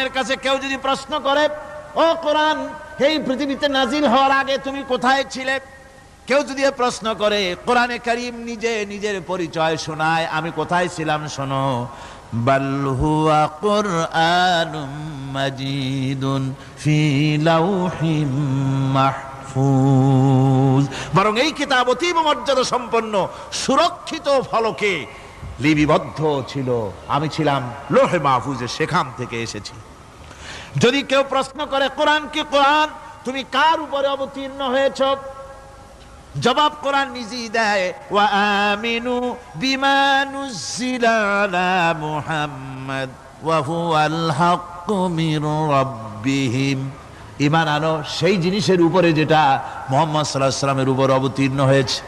কোরআনের কাছে কেউ যদি প্রশ্ন করে, ও কোরআন, এই পৃথিবীতে নাজিল হওয়ার আগে তুমি কোথায় ছিলে? কেউ যদি প্রশ্ন করে, কোরআনে কারীম নিজে নিজের পরিচয় শোনায়, আমি কোথায় ছিলাম শোনো। বাল হুয়া কুরআনুম মাজিদুন ফি লাউহিম মাহফুজ, বরং এই কিতাব অতীব মর্যাদা সম্পন্ন সুরক্ষিত ফলকে লিপিবদ্ধ ছিল, আমি ছিলাম লৌহে মাহফুজে, সেখান থেকে এসেছি। যদি কেউ প্রশ্ন করে, কোরআন কি কোরআন, তুমি কার উপরে অবতীর্ণ হয়েছ? জবাব কোরআন নিজেই দেয়, ওয়া আমিনু বিমা নুজিলা আলা মুহাম্মাদ ওয়া হুয়াল হাক্কু মির রাব্বিহিম। ঈমান আনো সেই জিনিসের উপরে যেটা মুহাম্মদ সাল্লাল্লাহু আলাইহি ওয়াসাল্লামের উপর অবতীর্ণ হয়েছে।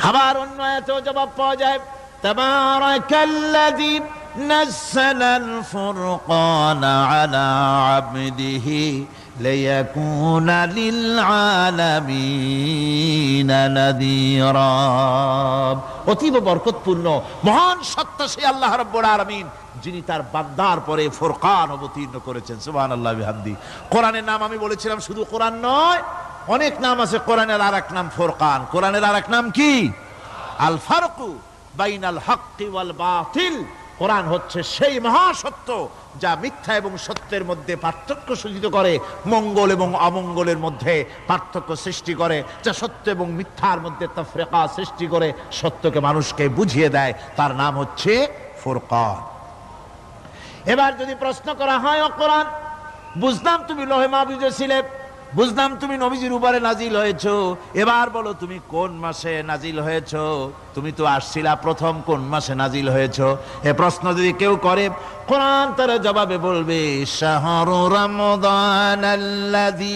আবার অন্য আয়াতেও জবাব পাওয়া যায়, তাবারাকাল্লাযী নাযালাল ফুরকানা আলা আবদিহি লিয়াকুনা লিল আলামিনা নাযীরা। অতীব বরকতপূর্ণ মহান সত্তা সেই আল্লাহ রাব্বুল আলামিন, যিনি তার বান্দার পরে ফুরকান অবতীর্ণ করেছেন। সুবহানাল্লাহি বিহামদি। কোরআনের নাম আমি বলেছিলাম শুধু কোরআন নয়, অনেক নাম আছে। কোরআনের আরেক নাম ফুরকান। কোরআনের আরেক নাম কি? আল ফারকু বাইনাল হাক্কি ওয়াল বাতিল। কোরআন হচ্ছে সেই মহাসত্য যা মিথ্যা এবং সত্যের মধ্যে পার্থক্য সূচিত করে, মঙ্গল এবং অমঙ্গলের মধ্যে পার্থক্য সৃষ্টি করে, যা সত্য এবং মিথ্যার মধ্যে তাফরিকা সৃষ্টি করে, সত্যকে মানুষকে বুঝিয়ে দেয়, তার নাম হচ্ছে ফুরকান। এবার যদি প্রশ্ন করা হয়, ও কোরআন, বুঝলাম তুমি লৌহে মাহফুজে ছিলে, বুঝলাম তুমি নবীজির উপরে নাজিল হয়েছো, এবার বলো তুমি কোন মাসে নাজিল হয়েছো? তুমি তো আসছিলা প্রথম, কোন মাসে নাজিল হয়েছো? এ প্রশ্ন যদি কেউ করে, কোরআন তার জবাবে বলবে, শাহরু রমাদানাল্লাযী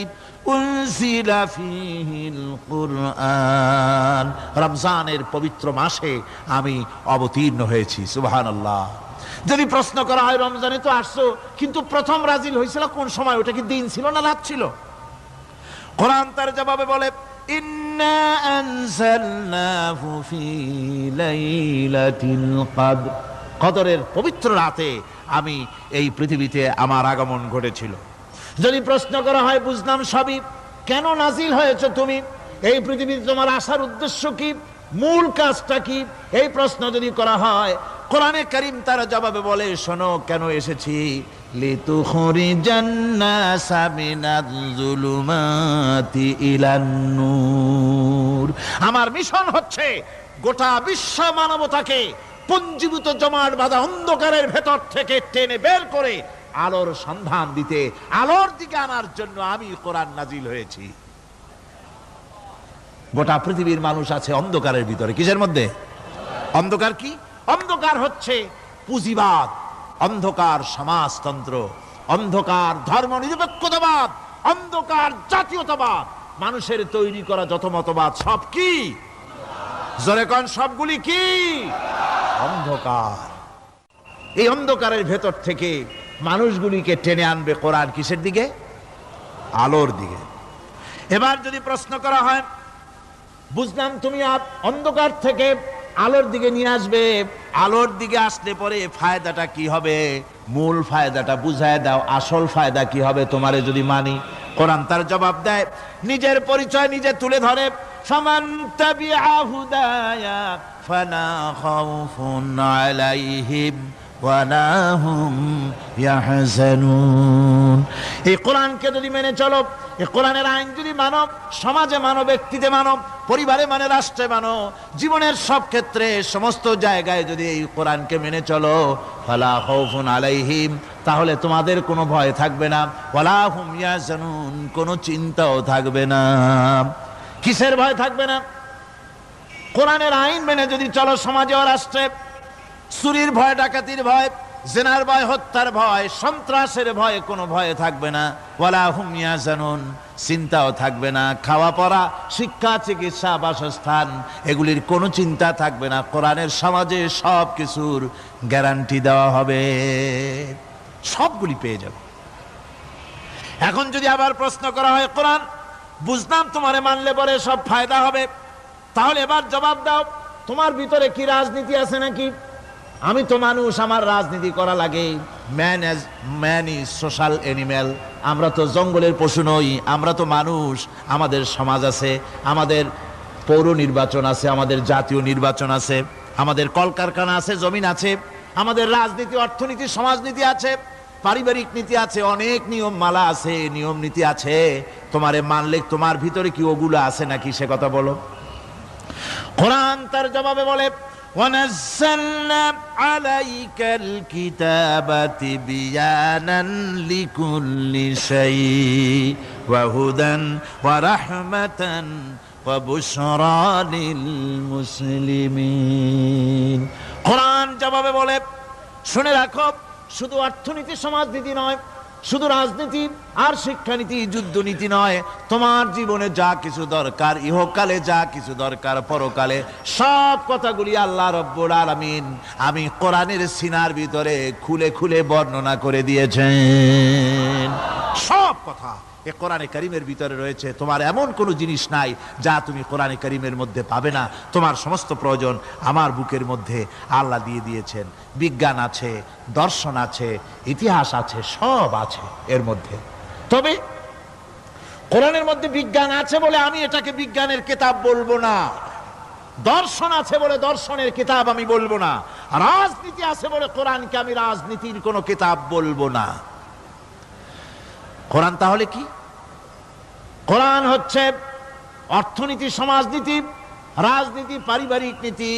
উনজিলা ফীহিল কুরআন। রমজানের পবিত্র মাসে আমি অবতীর্ণ হয়েছি। সুবহানাল্লাহ। যদি প্রশ্ন করা হয়, রমজানে তো আসছো, কিন্তু প্রথম নাজিল হয়েছিল কোন সময়? ওটা কি দিন ছিল না রাত ছিল? কোরআন তার জবাবে বলে, ইন্না আনজালনাহু ফি লাইলাতিল কদর। কদরের পবিত্র রাতে আমি এই পৃথিবীতে আমার আগমন ঘটেছিল। যদি প্রশ্ন করা হয়, বুঝলাম সবই, কেন নাজিল হয়েছে তুমি? এই পৃথিবীতে তোমার আসার উদ্দেশ্য কি? মূল কাজটা কি? এই প্রশ্ন যদি করা হয়, কোরআনে কারীম তার জবাবে বলে, শোনো কেন এসেছি। লিতুখরিজান নাসা মিনাজ যুলুমাতি ইলান নূর। আমার মিশন হচ্ছে গোটা বিশ্ব মানবতাকে পঞ্জীভূত জমাট বাঁধা অন্ধকারের ভেতর থেকে টেনে বের করে আলোর সন্ধান দিতে, আলোর দিকে আনার জন্য আমি কোরআন নাজিল হয়েছি। গোটা পৃথিবীর মানুষ আছে অন্ধকারের ভিতরে। কিসের মধ্যে? অন্ধকার কি? অন্ধকার হচ্ছে পুঁজিবাদ, অন্ধকার সমাজতন্ত্র, অন্ধকার ধর্ম নিরপেক্ষতাবাদ, অন্ধকার জাতীয়তাবাদ। মানুষের তৈরি করা যত মতবাদ সব কি? জোরে কোন, সবগুলি কি? অন্ধকার। এই অন্ধকারের ভেতর থেকে মানুষগুলিকে টেনে আনবে কোরআন কিসের দিকে? আলোর দিকে। এবার যদি প্রশ্ন করা হয়, বুঝলাম তুমি অন্ধকার থেকে আলোর দিকে নিয়ে আসবে, আলোর দিকে আসলে পরে ফায়দাটা কি হবে? মূল ফায়দাটা বুঝায় দাও, আসল ফায়দা কি হবে তোমারে যদি মানি? কোরআন তার জবাব দেয়, নিজের পরিচয় নিজে তুলে ধরে, ফামান তাবিআ হুদায়া ফালা খাউফুন আলাইহিম ওয়ালা হুম ইয়াহজানুন। এই কোরআনকে যদি মেনে চলো, এই কোরআনের আইন যদি মানো, সমাজে মানো, ব্যক্তিতে মানো, পরিবারে মানে, রাষ্ট্রে মানো, জীবনের সব ক্ষেত্রে সমস্ত জায়গায় যদি এই কোরআনকে মেনে চলো, ফালা খাউফুন আলাইহিম, তাহলে তোমাদের কোনো ভয় থাকবে না, ওয়ালা হুম ইয়াহজানুন, কোনো চিন্তাও থাকবে না। কিসের ভয় থাকবে না? কোরআনের আইন মেনে যদি চলো সমাজে ও রাষ্ট্রে, চুরির ভয়, ডাকাতির ভয়, জিনার ভয়, হত্যার ভয়, সন্ত্রাসের ভয়, কোনো ভয় থাকবে না। ওয়ালা হুম ইয়াহজানুন, চিন্তাও থাকবে না। খাওয়া পড়া, শিক্ষা, চিকিৎসা, বাসস্থান, এগুলির কোনো চিন্তা থাকবে না। কোরআনের সমাজে সব কিছুর গ্যারান্টি দেওয়া হবে, সবগুলি পেয়ে যাবে। এখন যদি আবার প্রশ্ন করা হয়, কোরআন বুঝলাম তোমারে মানলে পরে সব ফায়দা হবে, তাহলে এবার জবাব দাও, তোমার ভিতরে কি রাজনীতি আছে নাকি? আমি তো মানুষ, আমার রাজনীতি করা লাগে। Man is social animal. আমরা তো জঙ্গলের পশু নই, আমরা তো মানুষ। আমাদের সমাজ আছে, আমাদের পৌর নির্বাচন আছে, আমাদের জাতীয় নির্বাচন আছে, আমাদের কলকারখানা আছে, জমিন আছে, আমাদের রাজনীতি, অর্থনীতি, সমাজনীতি আছে, পারিবারিক নীতি আছে, অনেক নিয়ম মালা আছে, নিয়ম নীতি আছে। তোমারে মানলে তোমার ভিতরে কি ওগুলো আছে নাকি সে কথা বলো। কোরআন তার জবাবে বলে وَنَزَّلْنَا عَلَيْكَ الْكِتَابَ تِبْيَانًا لِكُلِّ شَيْءٍ وَهُدًى وَرَحْمَةً وَبُشْرَى لِلْمُسْلِمِينَ। কোরআন জবাবে বলে শুনে রাখো, শুধু অর্থনীতি সমাজনীতি নয়, শুধু রাজনীতি আর শিক্ষানীতি যুদ্ধনীতি নয়, তোমার জীবনে যা কিছু দরকার, ইহকালে যা কিছু দরকার, পরকালে সব কথাগুলি আল্লাহ রব্বুল আলামিন আমি কোরআনের সিনার ভিতরে খুলে খুলে বর্ণনা করে দিয়েছেন। সব কথা এ কোরআনে কারীমের ভিতরে রয়েছে। তোমার এমন কোনো জিনিস নাই যা তুমি কোরআনে কারীমের মধ্যে পাবে না। তোমার সমস্ত প্রয়োজন আমার বুকের মধ্যে আল্লাহ দিয়ে দিয়েছেন। বিজ্ঞান আছে, দর্শন আছে, ইতিহাস আছে, সব আছে এর মধ্যে। তবে কোরআনের মধ্যে বিজ্ঞান আছে বলে আমি এটাকে বিজ্ঞানের কিতাব বলবো না, দর্শন আছে বলে দর্শনের কিতাব আমি বলবো না, রাজনীতি আছে বলে কোরআনকে আমি রাজনীতির কোনো কিতাব বলবো না। কোরআন তাহলে কি? কোরআন হচ্ছে অর্থনীতি, সমাজনীতি, রাজনীতি, পারিবারিক নীতি,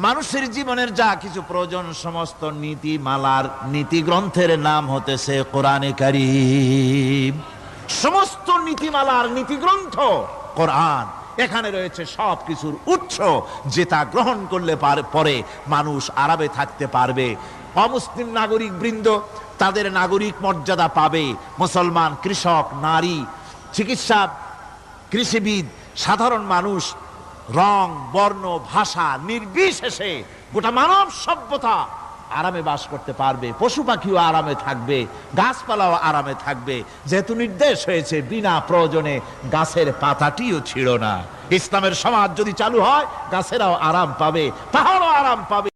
মানুষের জীবনের যা কিছু প্রয়োজন, সমস্ত নীতি মালার নীতি গ্রন্থের নাম হতেছে কোরআনে কারীম। সমস্ত নীতিমালার নীতি গ্রন্থ কোরআন। এখানে রয়েছে সব কিছুর উৎস, যেটা গ্রহণ করলে পরে মানুষ আরামে থাকতে পারবে। অমুসলিম নাগরিক বৃন্দ তাদের নাগরিক মর্যাদা পাবে। মুসলমান, কৃষক, নারী, চিকিৎসা, কৃষিবিদ, সাধারণ মানুষ, রং, বর্ণ, ভাষা নির্বিশেষে গোটা মানব সভ্যতা আরামে বাস করতে পারবে। পশু পাখিও আরামে থাকবে, গাছপালাও আরামে থাকবে, যেহেতু নির্দেশ হয়েছে বিনা প্রয়োজনে গাছের পাতাটিও ছিঁড়ো না। ইসলামের সমাজ যদি চালু হয়, গাছেরাও আরাম পাবে, পাহাড়ও আরাম পাবে।